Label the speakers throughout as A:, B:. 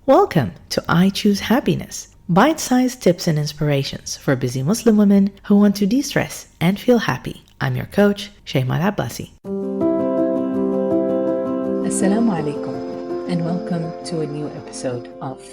A: Welcome to I Choose Happiness, bite-sized tips and inspirations for busy Muslim women who want to de-stress and feel happy. I'm your coach, Shaymal Abbasi.
B: Assalamu alaikum and welcome to a new episode of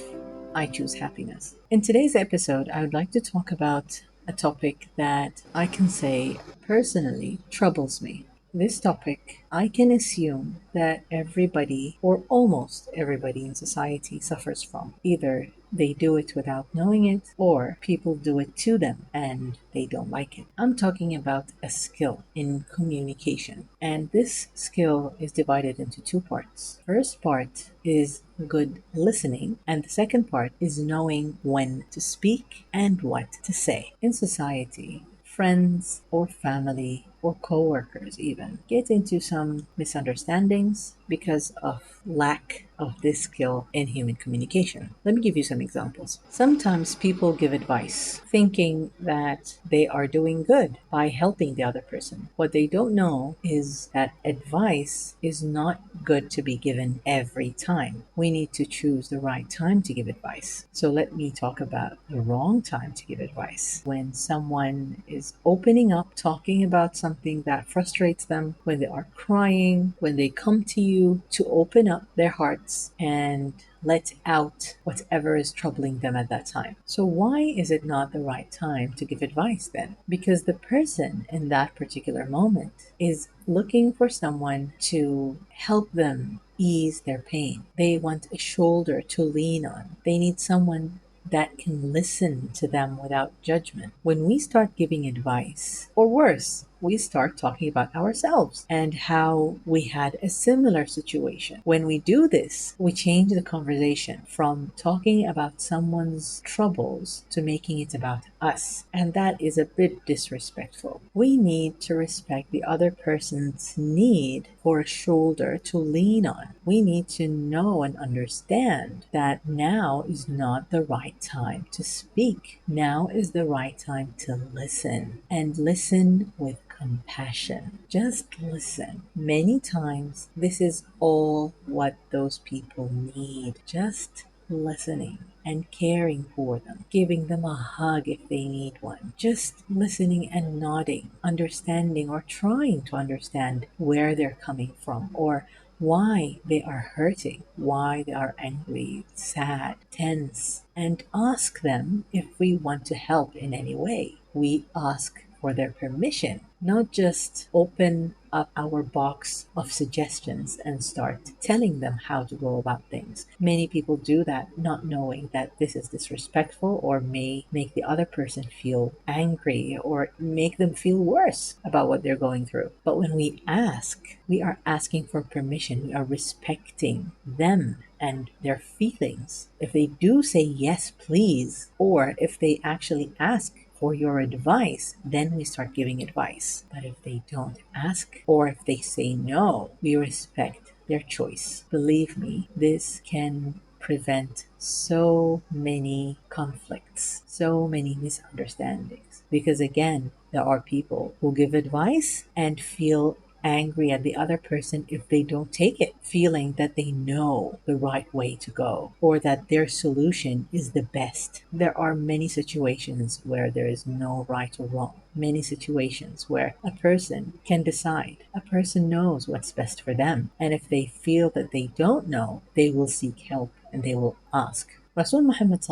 B: I Choose Happiness. In today's episode, I would like to talk about a topic that I can say personally troubles me. This topic, I can assume that everybody or almost everybody in society suffers from. Either they do it without knowing it, or people do it to them and they don't like it. I'm talking about a skill in communication, and this skill is divided into two parts. First part is good listening, and the second part is knowing when to speak and what to say. In society, friends or family or co-workers even get into some misunderstandings because of lack of this skill in human communication. Let me give you some examples. Sometimes people give advice thinking that they are doing good by helping the other person. What they don't know is that advice is not good to be given every time. We need to choose the right time to give advice. So let me talk about the wrong time to give advice. When someone is opening up, talking about something that frustrates them, when they are crying, when they come to you to open up their hearts and let out whatever is troubling them at that time. So why is it not the right time to give advice then? Because the person in that particular moment is looking for someone to help them ease their pain. They want a shoulder to lean on. They need someone that can listen to them without judgment. When we start giving advice, or worse, we start talking about ourselves and how we had a similar situation. When we do this, we change the conversation from talking about someone's troubles to making it about us. And that is a bit disrespectful. We need to respect the other person's need for a shoulder to lean on. We need to know and understand that now is not the right time to speak. Now is the right time to listen, and listen with compassion. Just listen. Many times, this is all what those people need. Just listening and caring for them, giving them a hug if they need one, just listening and nodding, understanding or trying to understand where they're coming from or why they are hurting, why they are angry, sad, tense, and ask them if we want to help in any way. We ask for their permission, not just open up our box of suggestions and start telling them how to go about things. Many people do that not knowing that this is disrespectful or may make the other person feel angry or make them feel worse about what they're going through. But when we ask, we are asking for permission. We are respecting them and their feelings. If they do say yes, please, or if they actually ask for your advice, then we start giving advice. But if they don't ask or if they say no, we respect their choice. Believe me, this can prevent so many conflicts, so many misunderstandings. Because again, there are people who give advice and feel angry at the other person if they don't take it, feeling that they know the right way to go or that their solution is the best. There are many situations where there is no right or wrong. Many situations where a person can decide. A person knows what's best for them. And if they feel that they don't know, they will seek help and they will ask. Rasul Muhammad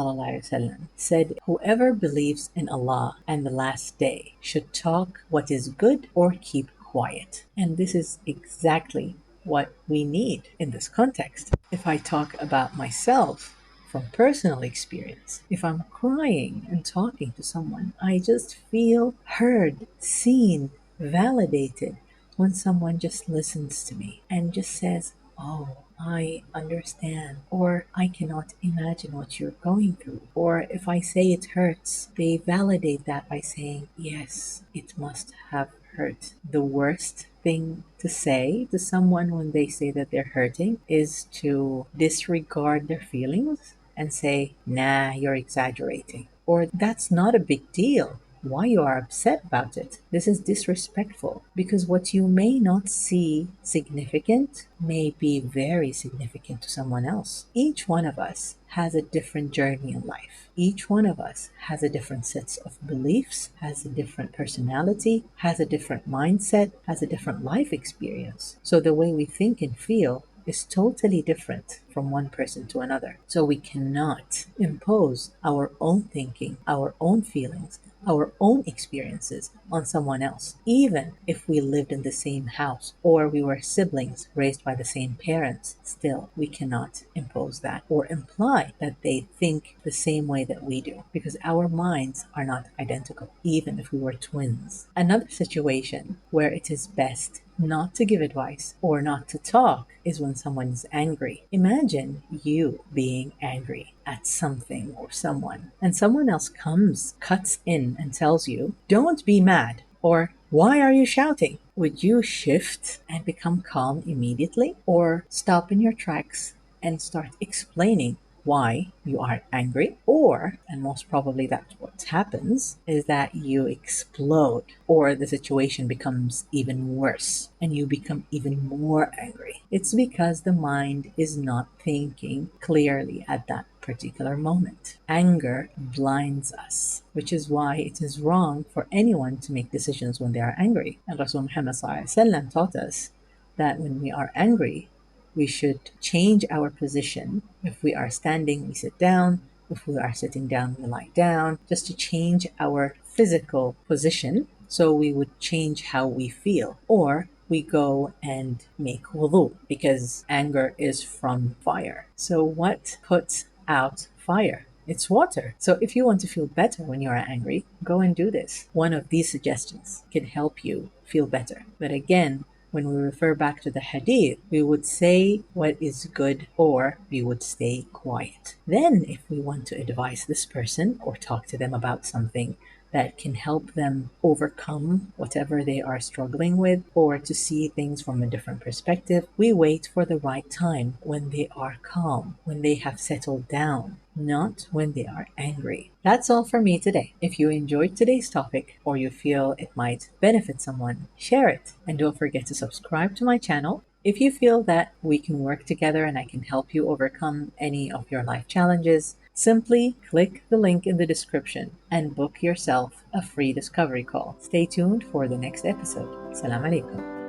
B: said, whoever believes in Allah and the last day should talk what is good or keep quiet. And this is exactly what we need in this context. If I talk about myself from personal experience, if I'm crying and talking to someone, I just feel heard, seen, validated when someone just listens to me and just says, oh, I understand, or I cannot imagine what you're going through. Or if I say it hurts, they validate that by saying, yes, it must have hurt. The worst thing to say to someone when they say that they're hurting is to disregard their feelings and say, nah, you're exaggerating. Or that's not a big deal. Why you are upset about it? This is disrespectful because what you may not see significant may be very significant to someone else. Each one of us has a different journey in life. Each one of us has a different set of beliefs, has a different personality, has a different mindset, has a different life experience. So the way we think and feel is totally different from one person to another. So we cannot impose our own thinking, our own feelings, our own experiences on someone else, even if we lived in the same house or we were siblings raised by the same parents. Still, we cannot impose that or imply that they think the same way that we do, because our minds are not identical, even if we were twins. Another situation where it is best not to give advice or not to talk is when someone is angry. Imagine you being angry at something or someone, and someone else cuts in and tells you, "Don't be mad," or "Why are you shouting?" Would you shift and become calm immediately, or stop in your tracks and start explaining why you are angry? Or, and most probably that's what happens, is that you explode, or the situation becomes even worse and you become even more angry. It's because the mind is not thinking clearly at that particular moment. Anger blinds us, which is why it is wrong for anyone to make decisions when they are angry. And Rasul Muhammad SAW taught us that when we are angry, we should change our position. If we are standing, we sit down. If we are sitting down, we lie down, just to change our physical position. So we would change how we feel. Or we go and make wudu, because anger is from fire. So what puts out fire? It's water. So if you want to feel better when you are angry, go and do this. One of these suggestions can help you feel better. But again, when we refer back to the hadith, we would say what is good, or we would stay quiet. Then, if we want to advise this person or talk to them about something that can help them overcome whatever they are struggling with, or to see things from a different perspective, we wait for the right time when they are calm, when they have settled down, not when they are angry. That's all for me today. If you enjoyed today's topic or you feel it might benefit someone, share it. And don't forget to subscribe to my channel. If you feel that we can work together and I can help you overcome any of your life challenges, simply click the link in the description and book yourself a free discovery call. Stay tuned for the next episode. Assalamu alaikum.